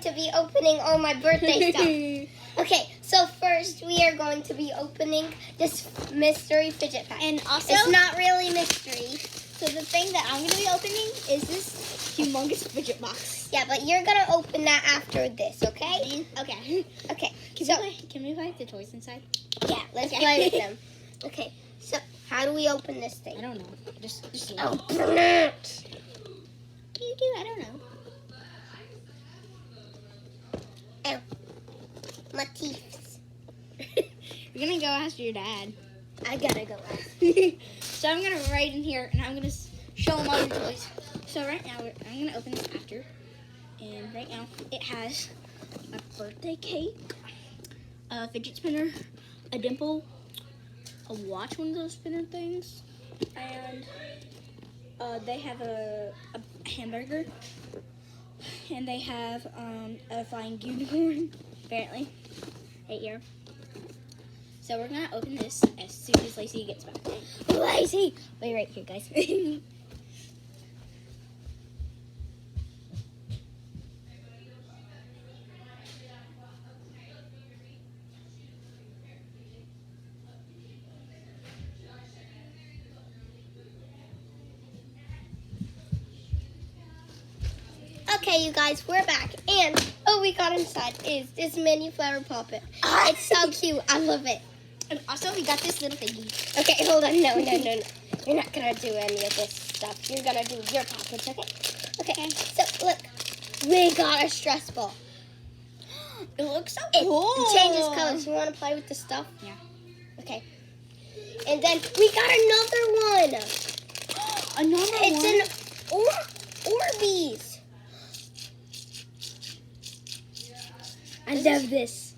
to be opening all my birthday stuff. Okay, so first we are going to be opening this mystery fidget pack. And also, it's not really mystery. So the thing that I'm going to be opening is this humongous fidget box. Yeah, but you're going to open that after this, okay? Okay. Okay. Can we play the toys inside? Yeah, let's play with them. Okay, so how do we open this thing? I don't know. Just Open it! What do you do? I don't know. Ow. My teeth. You're going to go ask your dad. I gotta go out. So I'm going to write in here, and I'm going to show him all your toys. So right now, I'm going to open this after. And right now, it has a birthday cake, a fidget spinner, a dimple, a watch, one of those spinner things, and they have a hamburger, and they have a flying unicorn, apparently, right here. So we're gonna open this as soon as Lacey gets back. Lacey! Wait right here, guys. Okay, you guys, we're back. And what we got inside is this mini flower puppet. It's so cute. I love it. And also, we got this little thingy. Okay, hold on. No. You're not going to do any of this stuff. You're going to do your package, okay? Okay, so look. We got a stress ball. It looks so It cool. changes colors. You want to play with the stuff? Yeah. Okay. And then we got another one. It's an Orbeez. I love this.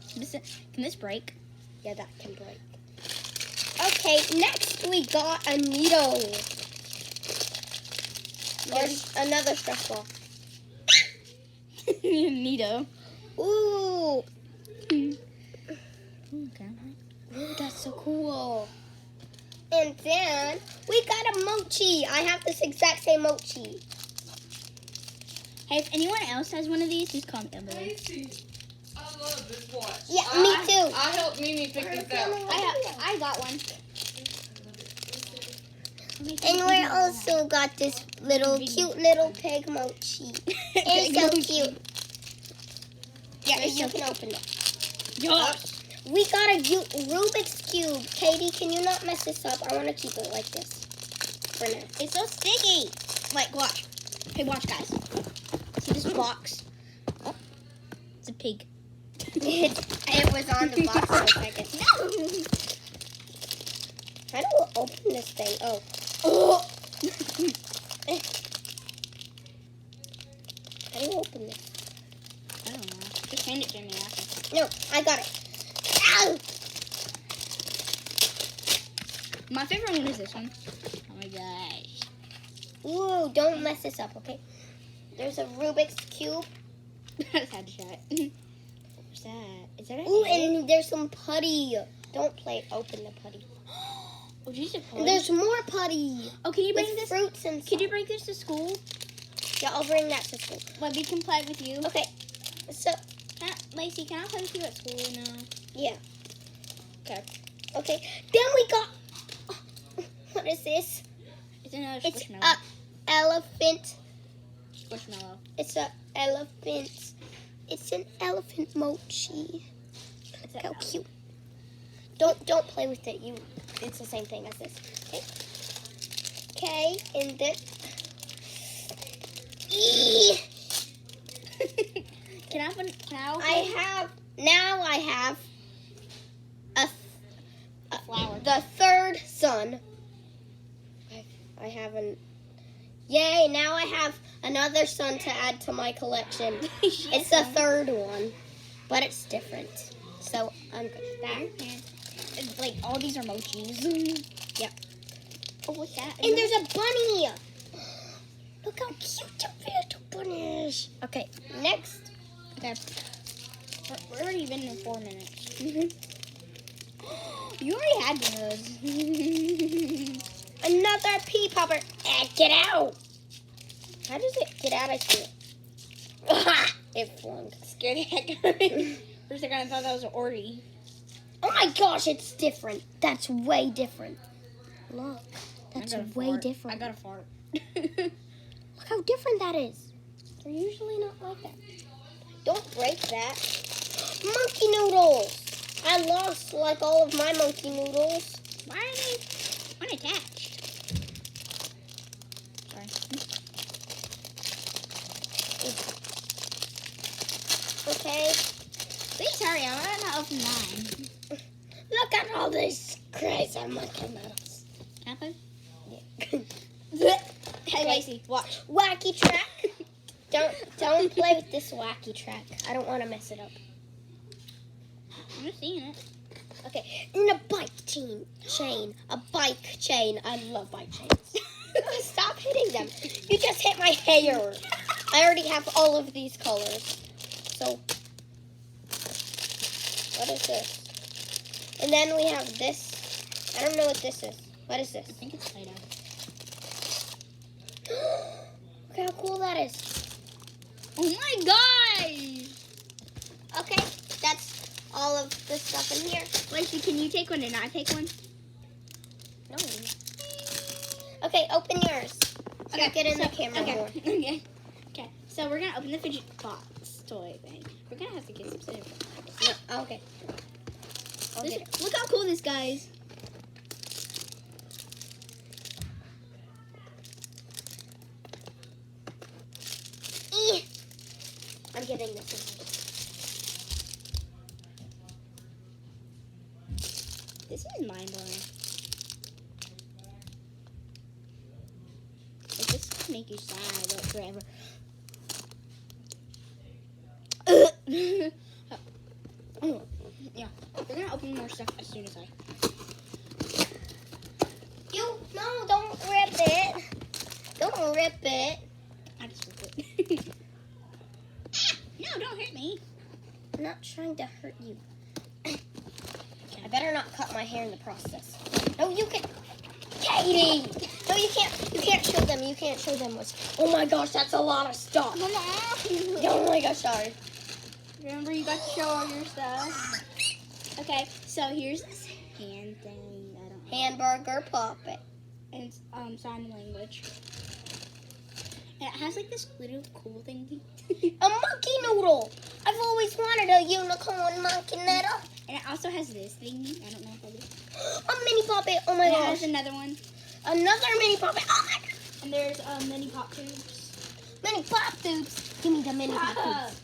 Can this break? Yeah, that can break. Okay, next we got a needle. There's another stress ball. Neato. Ooh. Okay. Ooh, that's so cool. And then we got a mochi. I have this exact same mochi. Hey, if anyone else has one of these, just comment down below. I love this watch. Yeah, me too. I helped Mimi pick this out. I got one. And we also got this cute little pig mochi. It's so cute. Yeah, You can open it. Yes. We got a Rubik's Cube. Katie, can you not mess this up? I want to keep it like this for now. It's so sticky. Like, watch. Hey, watch, guys. See this box? Oh, it's a pig. It was on the box for a second. No. How do we open this thing? Oh. How do you open this? I don't know. Just hand it to me after. No, I got it. Ow! My favorite one is this one. Oh my gosh. Ooh, don't mess this up, okay? There's a Rubik's Cube. I just had to show it. What's that? Is that an Ooh, egg? and there's some putty. Don't open the putty. Oh, geez, a And there's more putty. Oh, can you bring With this? fruits and Can you stuff. bring this to school? Yeah, I'll bring that to school. Like, we can play with you. Okay, so, Lacey, can I play with you at school now? yeah. Okay, then we got, what is this? It's another It's squishmallow. a elephant. Squishmallow. It's a elephant. It's an elephant mochi. Look how cute. Don't play with it. It's the same thing as this. Okay, and then. Eee! Can I open? Now I have a flower. the third son. I have Yay! Now I have another son to add to my collection. It's the third one, but it's different. So I'm good with that. It's like all these are mochis. Yep. Oh, what's that? And there's a bunny. Look how cute the little bunny is. Okay, next. Okay. We're already been in 4 minutes. You already had one of those. Another pea popper. Get out. How does it get out? I see it. It flung. Scared the heck out of me. For a second, I thought that was an Ori. Oh my gosh, it's different. That's way different. Look, that's I got a way fart. different. I got a fart. Look how different that is. They're usually not like that. Don't break that. Monkey noodles. I lost like all of my monkey noodles. Why are they unattached? Sorry. Okay. Please hurry, I want to open mine. Look at all these crazy monkey noodles. Can I play? Yeah. Hey, Lacey, watch. Wacky track. Don't play with this wacky track. I don't want to mess it up. I'm just seeing it. Okay, and a bike chain. A bike chain. I love bike chains. Stop hitting them. You just hit my hair. I already have all of these colors. So, what is this? And then we have this. I don't know what this is. What is this? I think it's Play-Doh. Look how cool that is. Oh my gosh! Okay, that's all of the stuff in here. Lacey, can you take one and I take one? No. Okay, open yours. Okay, get in the camera Okay. more. Okay. Okay. So we're gonna open the fidget box toy thing. We're gonna have to get some scissors. No, okay. I'll get it. Look how cool this guy is. I'm getting this. This is mind blowing. Like, this could make you sad like forever. Yeah, we're gonna open more stuff as soon as I. No, don't rip it. Don't rip it. I just ripped it. No, don't hurt me. I'm not trying to hurt you. I better not cut my hair in the process. No, you can. Katie! No, you can't. You can't show them. You can't show them what's. Oh my gosh, that's a lot of stuff. Come on. Oh my gosh, sorry. Remember, you got to show all your stuff. Okay, so here's this hand thing. I don't know. Hamburger puppet. And it's sign language. And it has like this little cool thing. A monkey noodle. I've always wanted a unicorn monkey noodle. And it also has this thing. I don't know if that is. A mini puppet. Oh my And it gosh. has another one. Another mini puppet. Oh my god. And there's mini pop tubes. Mini pop tubes. Give me the mini pop tubes.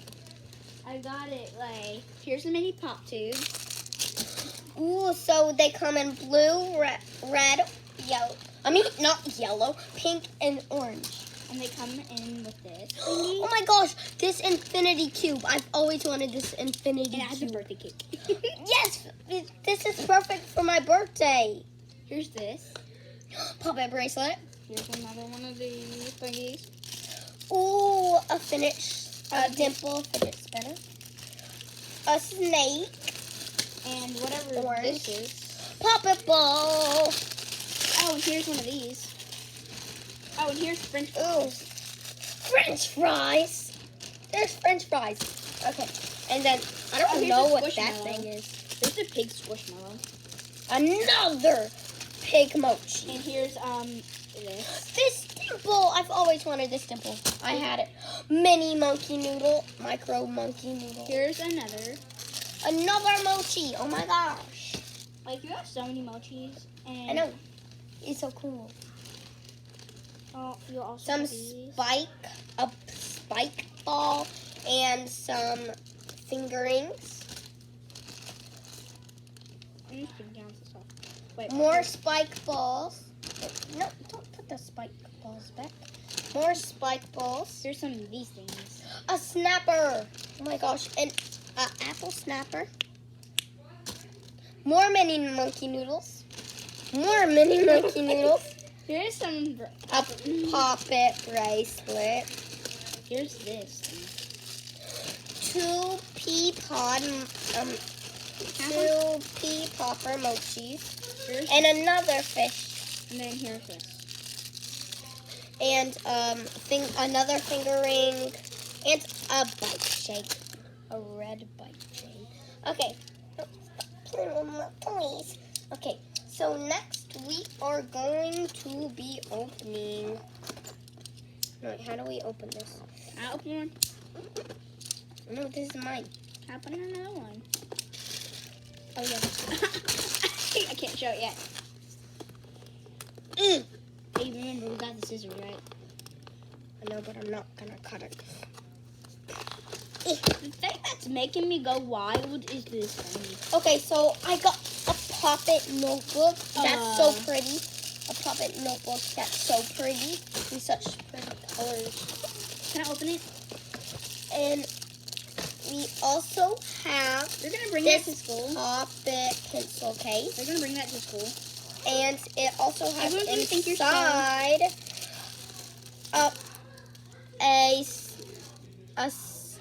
I got it. Like, here's the mini pop tube. Ooh, so they come in blue, red, yellow. I mean, not yellow, pink, and orange. And they come in with this Oh thingy. my gosh, this infinity cube. I've always wanted this infinity And it has a cube. birthday cake. Yes, this is perfect for my birthday. Here's this. Puppet bracelet. Here's another one of these thingies. Ooh, a dimple fidget spinner. A snake. And whatever Orange. this is. Puppet ball. Oh, and here's one of these. Oh, and here's French Ooh, fries. French fries. There's French fries. Okay, and then I don't here's know a what that Squishmallow. thing is. There's a pig squishmallow. Another pig mochi. And here's this. This dimple. I've always wanted this dimple. I had it. Mini monkey noodle. Micro monkey noodle. Here's another. Another mochi. Oh my gosh. Like, you have so many mochis. And I know. It's so cool. Oh, you also Some have these. a spike ball, and some fingerings. I'm just putting down some stuff. Wait. More spike balls. No, don't put the spike balls back. More spike balls. Here's some of these things. A snapper. Oh my gosh. An apple snapper. More mini monkey noodles. More mini monkey noodles. Here's some. A puppet bracelet. Here's this. 2 pea popper mochis. Here's, And another fish. and then here's this. And another fingering. And a bike shake. A red bike shake. Okay. Stop playing with my toys. Okay, so next we are going to be opening. Wait, how do we open this? I'll open one. No, this is mine. I'll open another one. Oh, yeah. I can't show it yet. Hey, remember, we got the scissors, right? I know, but I'm not gonna cut it. The thing that's making me go wild is this thing. Okay, so I got a Poppet notebook. That's so pretty. A Poppet notebook that's so pretty. In such pretty colors. Can I open it? And we also have You're going to bring that to this school? Poppet pencil case. They're going to bring that to school. And it also has Everyone's gonna think you're inside A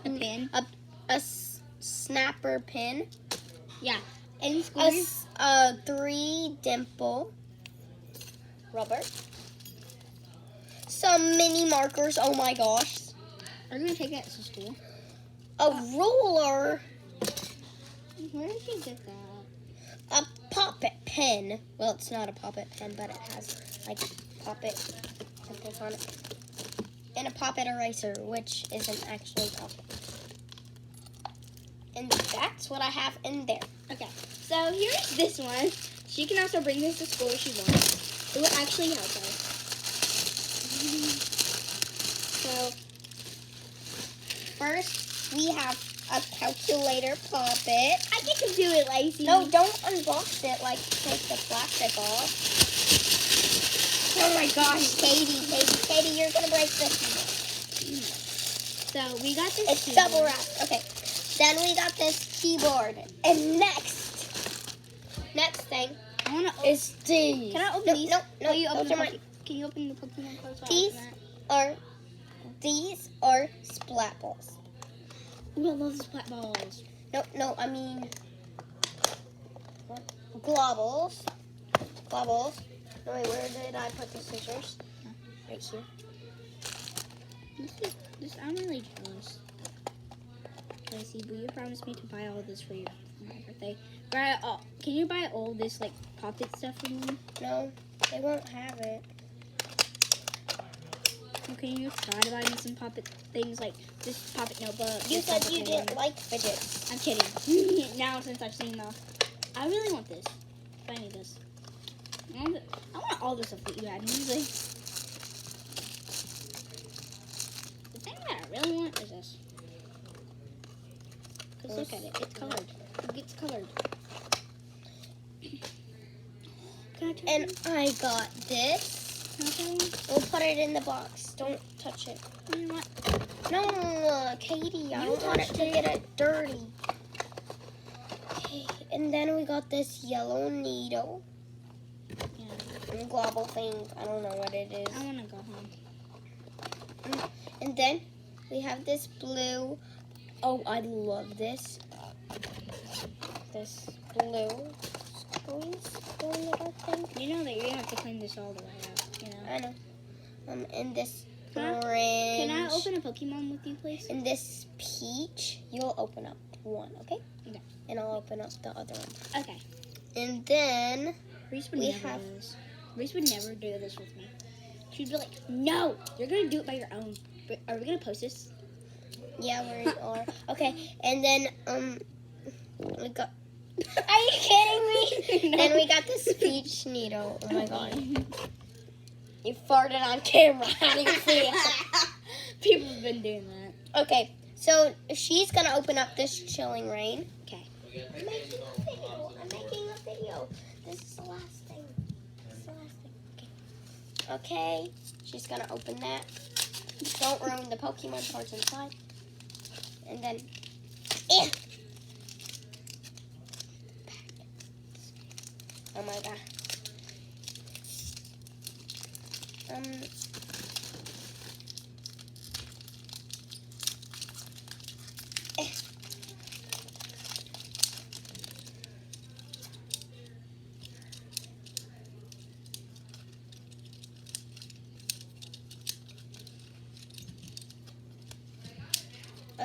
pin? a snapper pin, Yeah. And a, school. 3 dimple rubber, some mini markers. Oh my gosh, Are you going to take that to school? a ruler, Where did you get that? a Poppet pen. Well, it's not a Poppet pen, but it has like Poppet symbols on it. And a Poppet eraser, which isn't actually Poppet. And that's what I have in there. Okay. So here's this one. She can also bring this to school if she wants. It will actually help her. So First, we have a calculator Poppet. I get to do it, Lacey. No, don't unbox it. Like, take the plastic off. Oh my gosh, Katie, you're gonna break this. So we got this. It's double wrapped. Okay. Then we got this keyboard. And next thing I want to. is these. Can I open No, these? no, Oh, you those open are the mine. Can you open the Pokemon cards? while I These open These are splat balls. that? Ooh, I love the splat balls. No, I mean globbles. No, wait, where did I put the scissors? Right here. I'm really jealous. Lacey, will you promise me to buy all this for my birthday? Can you buy all this like Poppet stuff for me? No, they won't have it. Or can you try to buy me some Poppet things like this Poppet notebook? You this said Poppet you pen? didn't like fidgets. I'm kidding. Now since I've seen the, I really want this. I need this. I want all the stuff that you had. Usually, the thing that I really want is this. Cause look at it. It's colored. It gets colored. Can I turn And it? I got this. Can I turn it? We'll put it in the box. Don't touch it. You know what? No, Katie, I You don't want it touched to it. get it dirty. Okay, and then we got this yellow needle. Yeah. And globble thing. I don't know what it is. I want to go home. And then we have this blue. Oh, I love this. This blue little thing. You know that you have to clean this all the way out. You know. I know. And this Can I- orange. Can I open a Pokemon with you, please? And this peach. You'll open up one, okay? Okay. And I'll open up the other one. Okay. And then Reese would We never have- do this. Reese would never do this with me. She'd be like, "No, you're gonna do it by your own." But are we gonna post this? yeah, we are. Okay, and then we got. Are you kidding me? No. Then we got this peach needle. Oh my god! You farted on camera. How do you see it? People have been doing that. Okay, so she's gonna open up this chilling rain. Okay. I'm making a video. This is the last thing. Okay, she's gonna open that. Don't ruin the Pokemon parts inside. And then, oh my god.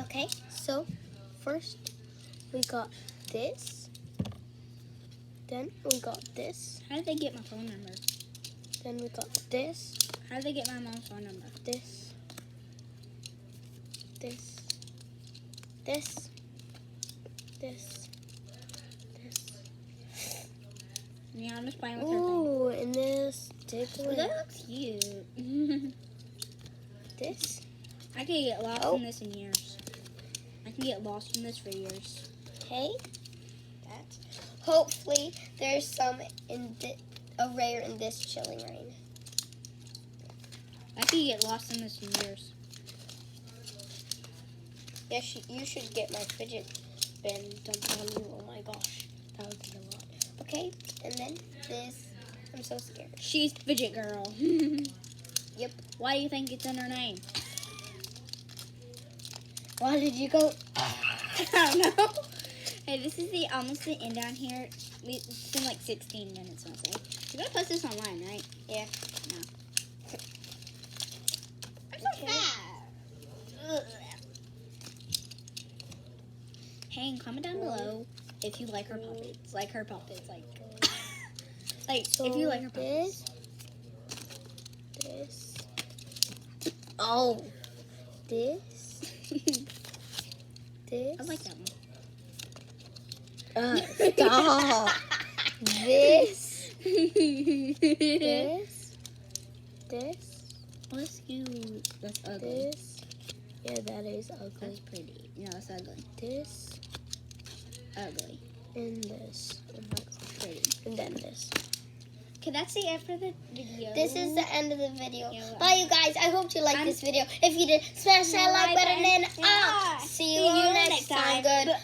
Okay, so first we got this. Then we got this. How did they get my phone number? Then we got this. How did they get my mom's phone number? This. This. This. This. This. Yeah, I'm just playing with her thing. Ooh, and this Oh, tickler. that looks cute. This. I could get lost Oh. in this in years. I can get lost in this for years. Okay. That. Hopefully, there's some in a rare in this chilling rain. I could get lost in this in years. Yes, you should get my fidget spin dumped on you. Oh my gosh, that would be a lot. Okay, and then this. I'm so scared. She's Fidget Girl. Yep. Why do you think it's in her name? Why did you go? I don't know. Hey, this is almost the end down here. It's been like 16 minutes, I'll say. You're gonna post this online, right? Yeah. No. I'm so Okay. fat. Ugh. Hey, and comment down below if you like her puppets. Like her puppets. Like if you like her puppets. This. Oh. This. This. I like that one. Stop. This. This. This. This. Oh, that's cute. That's ugly. This. Yeah, that is ugly. That's pretty. No, that's ugly. This. Ugly. And this. Pretty. And then this. Okay, that's the end for the video. This is the end of the video. Yeah. Bye, you guys. I hope you liked I'm- this video. If you did, smash that like button and Yeah. see you all next time. Good.